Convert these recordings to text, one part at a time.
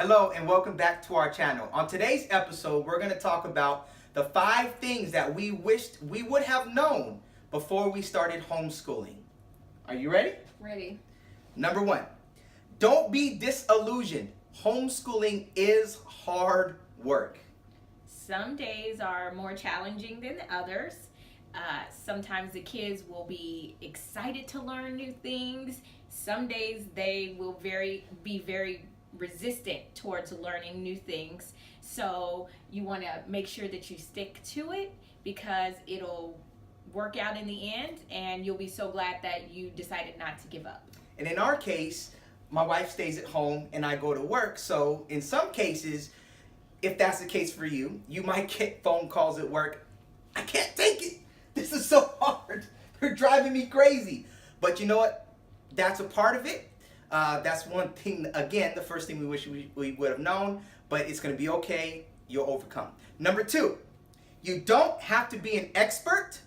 Hello and welcome back to our channel. On today's episode, we're going to talk about the 5 things that we wished we would have known before we started homeschooling. Are you ready? Ready. Number 1, don't be disillusioned. Homeschooling is hard work. Some days are more challenging than others. Sometimes the kids will be excited to learn new things. Some days they will be very resistant towards learning new things. So you want to make sure that you stick to it because it'll work out in the end and you'll be so glad that you decided not to give up. And in our case, my wife stays at home and I go to work. So in some cases, if that's the case for you, you might get phone calls at work. I can't take it. This is so hard. You're driving me crazy. But you know what? That's a part of it. That's one thing, again, the first thing we wish we would have known, but it's going to be okay. You'll overcome. Number 2, you don't have to be an expert,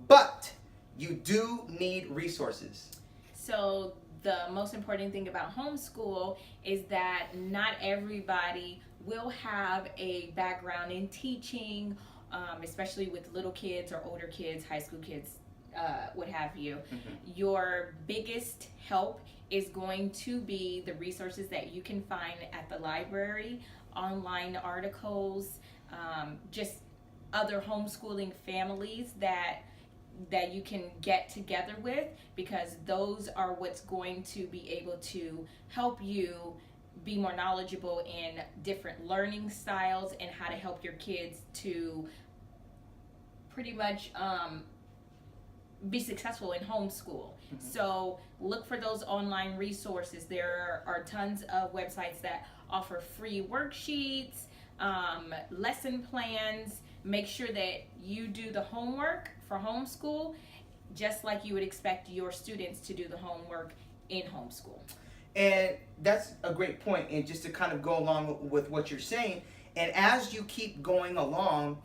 but you do need resources. So the most important thing about homeschool is that not everybody will have a background in teaching, especially with little kids or older kids, high school kids, what have you. Mm-hmm. Your biggest help is going to be the resources that you can find at the library, online articles, just other homeschooling families that you can get together with, because those are what's going to be able to help you be more knowledgeable in different learning styles and how to help your kids to pretty much be successful in homeschool. Mm-hmm. So look for those online resources. There are tons of websites that offer free worksheets, lesson plans. Make sure that you do the homework for homeschool just like you would expect your students to do the homework in homeschool. And that's a great point. And just to kind of go along with what you're saying, and as you keep going along,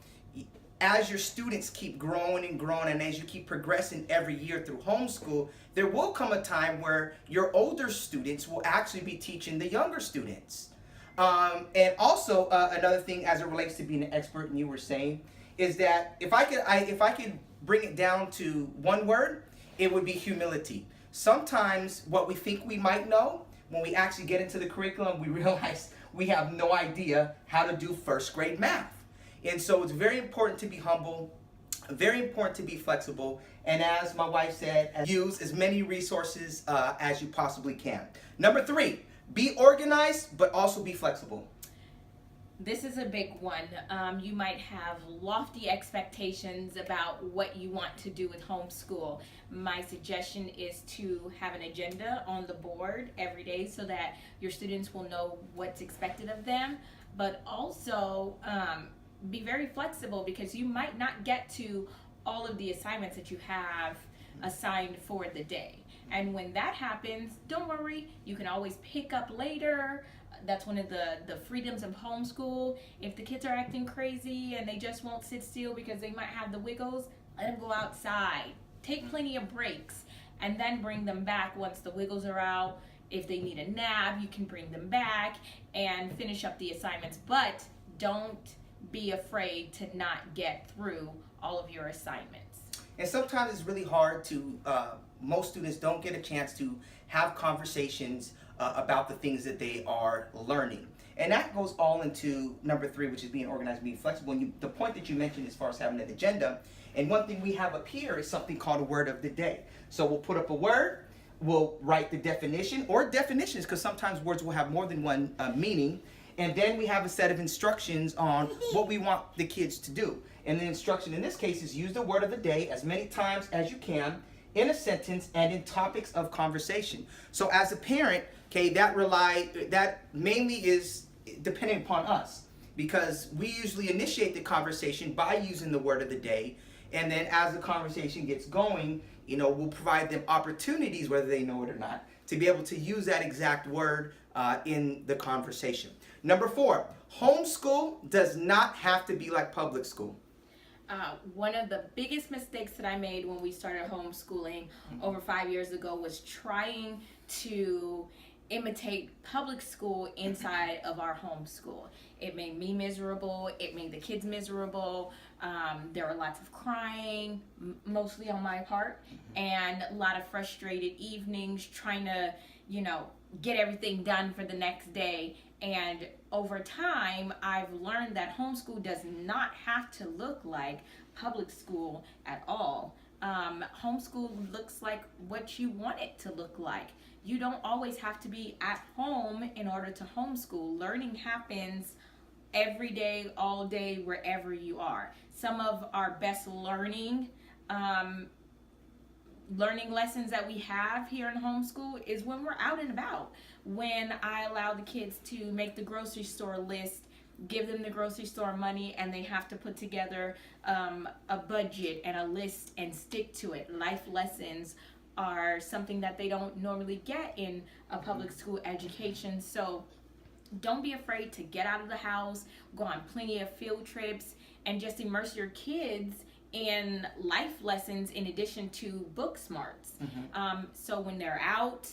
as your students keep growing and growing, and as you keep progressing every year through homeschool, there will come a time where your older students will actually be teaching the younger students. And also another thing as it relates to being an expert, and you were saying, is that if I could bring it down to one word, it would be humility. Sometimes what we think we might know, when we actually get into the curriculum, we realize we have no idea how to do first grade math. And so it's very important to be humble, very important to be flexible, and as my wife said, use as many resources as you possibly can. Number 3, be organized, but also be flexible. This is a big one. You might have lofty expectations about what you want to do with homeschool. My suggestion is to have an agenda on the board every day so that your students will know what's expected of them, but also be very flexible, because you might not get to all of the assignments that you have assigned for the day. And when that happens, don't worry, you can always pick up later. That's one of the freedoms of homeschool. If the kids are acting crazy and they just won't sit still because they might have the wiggles, let them go outside. Take plenty of breaks and then bring them back once the wiggles are out. If they need a nap, you can bring them back and finish up the assignments. But don't be afraid to not get through all of your assignments. And sometimes it's really hard to, most students don't get a chance to have conversations about the things that they are learning. And that goes all into number 3, which is being organized, being flexible. And the point that you mentioned as far as having an agenda, and one thing we have up here is something called a word of the day. So we'll put up a word, we'll write the definition or definitions, because sometimes words will have more than one meaning. And then we have a set of instructions on what we want the kids to do. And the instruction in this case is use the word of the day as many times as you can in a sentence and in topics of conversation. So as a parent, okay, that mainly is depending upon us, because we usually initiate the conversation by using the word of the day. And then as the conversation gets going, we'll provide them opportunities, whether they know it or not, to be able to use that exact word in the conversation. Number 4, homeschool does not have to be like public school. One of the biggest mistakes that I made when we started homeschooling over 5 years ago was trying to imitate public school inside of our homeschool. It made me miserable. It made the kids miserable. There were lots of crying, mostly on my part, and a lot of frustrated evenings trying to, get everything done for the next day. And over time, I've learned that homeschool does not have to look like public school at all. Homeschool looks like what you want it to look like. You don't always have to be at home in order to homeschool. Learning happens every day, all day, wherever you are. Some of our best learning lessons that we have here in homeschool is when we're out and about. When I allow the kids to make the grocery store list, give them the grocery store money, and they have to put together a budget and a list and stick to it. Life lessons are something that they don't normally get in a public school education. So don't be afraid to get out of the house, go on plenty of field trips, and just immerse your kids in life lessons in addition to book smarts. So when they're out,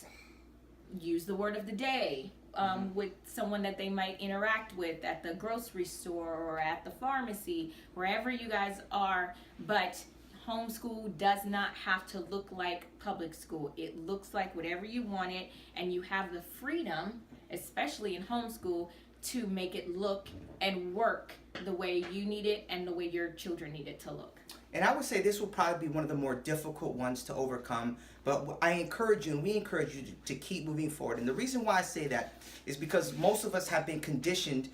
use the word of the day with someone that they might interact with at the grocery store or at the pharmacy, wherever you guys are. But homeschool does not have to look like public school. It looks like whatever you want it, and you have the freedom, especially in homeschool, to make it look and work the way you need it and the way your children need it to look. And I would say this will probably be one of the more difficult ones to overcome, but I encourage you and we encourage you to keep moving forward. And the reason why I say that is because most of us have been conditioned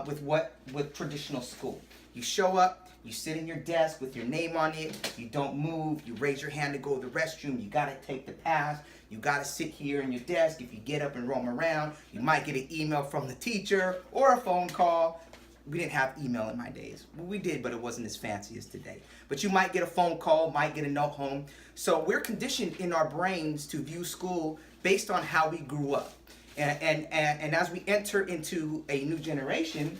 with traditional school. You show up, you sit in your desk with your name on it, you don't move, you raise your hand to go to the restroom, you gotta take the pass, you gotta sit here in your desk. If you get up and roam around, you might get an email from the teacher or a phone call. We didn't have email in my days. Well, we did, but it wasn't as fancy as today. But you might get a phone call, might get a note home. So we're conditioned in our brains to view school based on how we grew up. And as we enter into a new generation,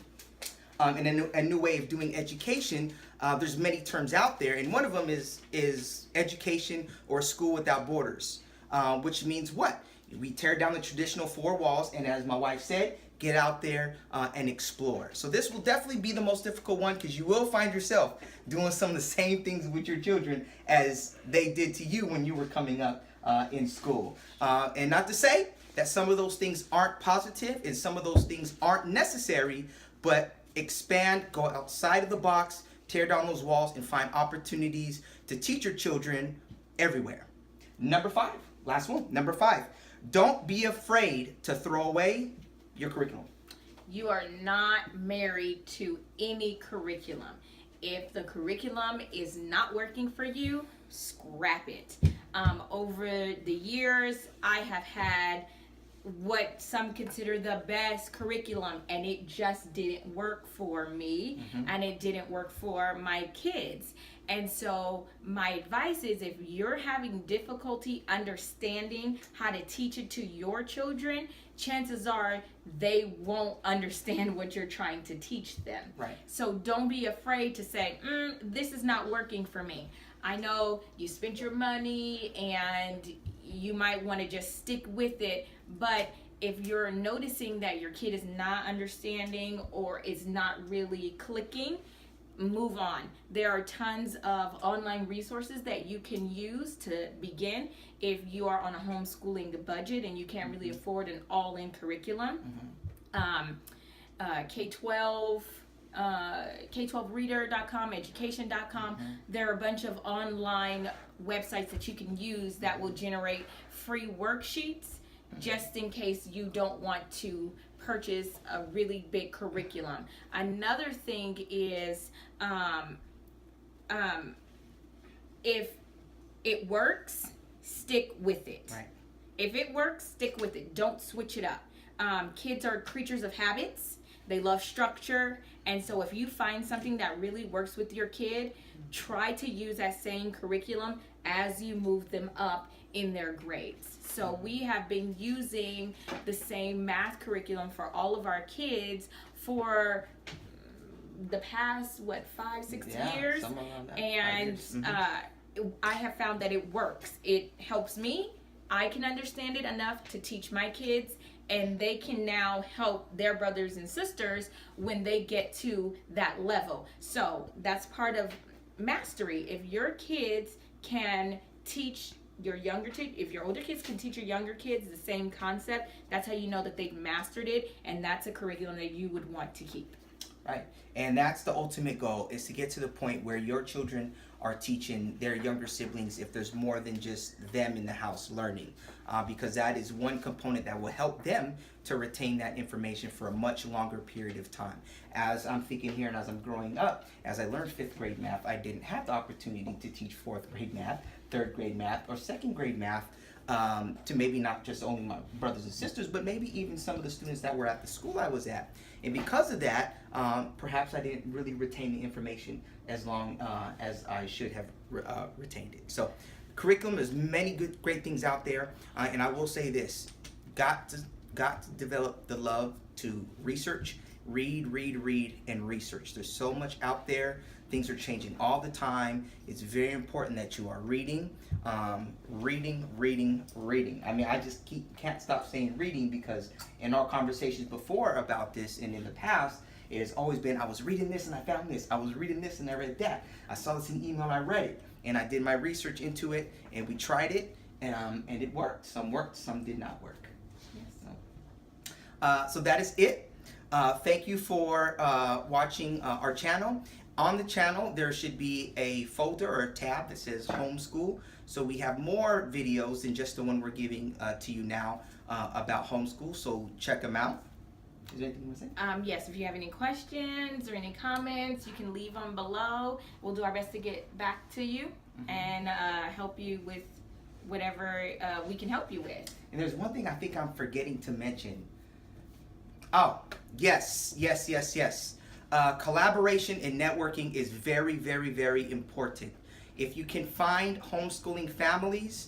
and a new way of doing education, there's many terms out there, and one of them is education or school without borders, which means what? We tear down the traditional four walls, and as my wife said, get out there and explore. So this will definitely be the most difficult one, because you will find yourself doing some of the same things with your children as they did to you when you were coming up in school. And not to say that some of those things aren't positive and some of those things aren't necessary, but expand, go outside of the box, tear down those walls, and find opportunities to teach your children everywhere. Number 5, last one. Number 5, don't be afraid to throw away your curriculum. You are not married to any curriculum. If the curriculum is not working for you, scrap it. Over the years, I have had what some consider the best curriculum, and it just didn't work for me, and it didn't work for my kids. And so my advice is, if you're having difficulty understanding how to teach it to your children, chances are they won't understand what you're trying to teach them. Right. So don't be afraid to say, this is not working for me. I know you spent your money and you might want to just stick with it, but if you're noticing that your kid is not understanding or is not really clicking, move on. There are tons of online resources that you can use to begin if you are on a homeschooling budget and you can't really afford an all-in curriculum. K-12, K12reader.com, education.com. There are a bunch of online websites that you can use that will generate free worksheets just in case you don't want to purchase a really big curriculum. Another thing is, if it works, stick with it. Right. If it works, stick with it. Don't switch it up. Kids are creatures of habits. They love structure. And so if you find something that really works with your kid, try to use that same curriculum as you move them up in their grades. So we have been using the same math curriculum for all of our kids for the past, 5-6 years? Somewhere around that. And I have found that it works. It helps me. I can understand it enough to teach my kids, and they can now help their brothers and sisters when they get to that level. So that's part of mastery. If your kids can teach if your older kids can teach your younger kids the same concept, that's how you know that they've mastered it, and that's a curriculum that you would want to keep. Right. And that's the ultimate goal, is to get to the point where your children are teaching their younger siblings if there's more than just them in the house learning, because that is one component that will help them to retain that information for a much longer period of time. As I'm thinking here and as I'm growing up, as I learned 5th grade math, I didn't have the opportunity to teach 4th grade math, 3rd grade math, or 2nd grade math to maybe not just only my brothers and sisters, but maybe even some of the students that were at the school I was at. And because of that, perhaps I didn't really retain the information as long as I should have retained it. So curriculum, there's many great things out there, and I will say this: got to develop the love to research, read, and research. There's so much out there. Things are changing all the time. It's very important that you are reading. I mean, I just can't stop saying reading, because in our conversations before about this and in the past, it has always been, I was reading this and I found this. I was reading this and I read that. I saw this in an email and I read it. And I did my research into it, and we tried it, and it worked. Some worked, some did not work. Yes. So that is it. Thank you for watching our channel. On the channel, there should be a folder or a tab that says Homeschool. So we have more videos than just the one we're giving to you now about homeschool. So check them out. Is there anything you want to say? Yes, if you have any questions or any comments, you can leave them below. We'll do our best to get back to you and help you with whatever we can help you with. And there's one thing I think I'm forgetting to mention. Oh, yes. Collaboration and networking is very, very important. If you can find homeschooling families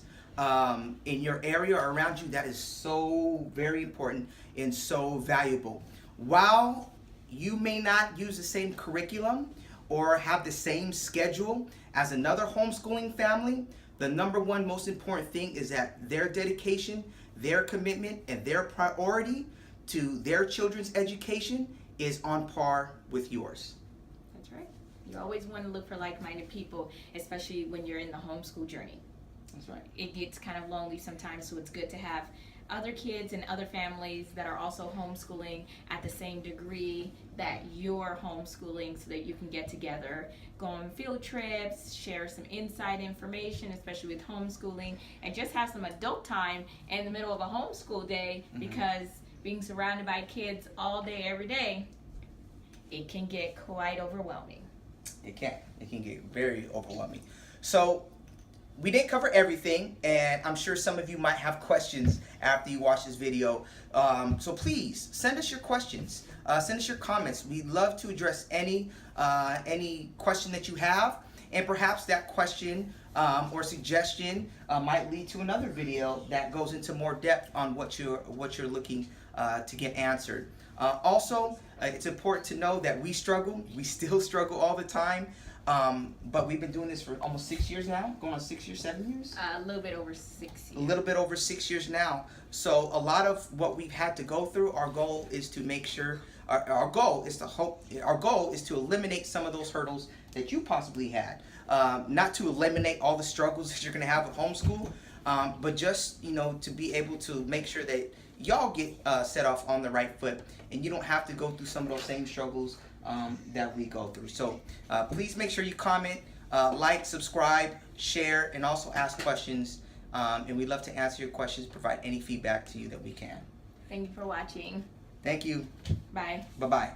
in your area or around you, that is so very important and so valuable. While you may not use the same curriculum or have the same schedule as another homeschooling family, the number one most important thing is that their dedication, their commitment, and their priority to their children's education is on par with yours. That's right. You always want to look for like-minded people, especially when you're in the homeschool journey. That's right. It gets kind of lonely sometimes, so it's good to have other kids and other families that are also homeschooling at the same degree that you're homeschooling, so that you can get together, go on field trips, share some inside information, especially with homeschooling, and just have some adult time in the middle of a homeschool day, because being surrounded by kids all day, every day, it can get quite overwhelming. It can get very overwhelming. So we didn't cover everything, and I'm sure some of you might have questions after you watch this video. So please send us your questions. Send us your comments. We'd love to address any question that you have, and perhaps that question or suggestion might lead to another video that goes into more depth on what you're looking to get answered. Also, it's important to know that we still struggle all the time. But we've been doing this for almost 6 years now, going on 6 years, 7 years? A little bit over 6 years. A little bit over 6 years now. So a lot of what we've had to go through, our goal is to make sure, our goal is to eliminate some of those hurdles that you possibly had. Not to eliminate all the struggles that you're going to have with homeschool, but just, to be able to make sure that y'all get set off on the right foot, and you don't have to go through some of those same struggles that we go through. So please make sure you comment, like, subscribe, share, and also ask questions. And we'd love to answer your questions, provide any feedback to you that we can. Thank you for watching. Thank you. Bye. Bye-bye.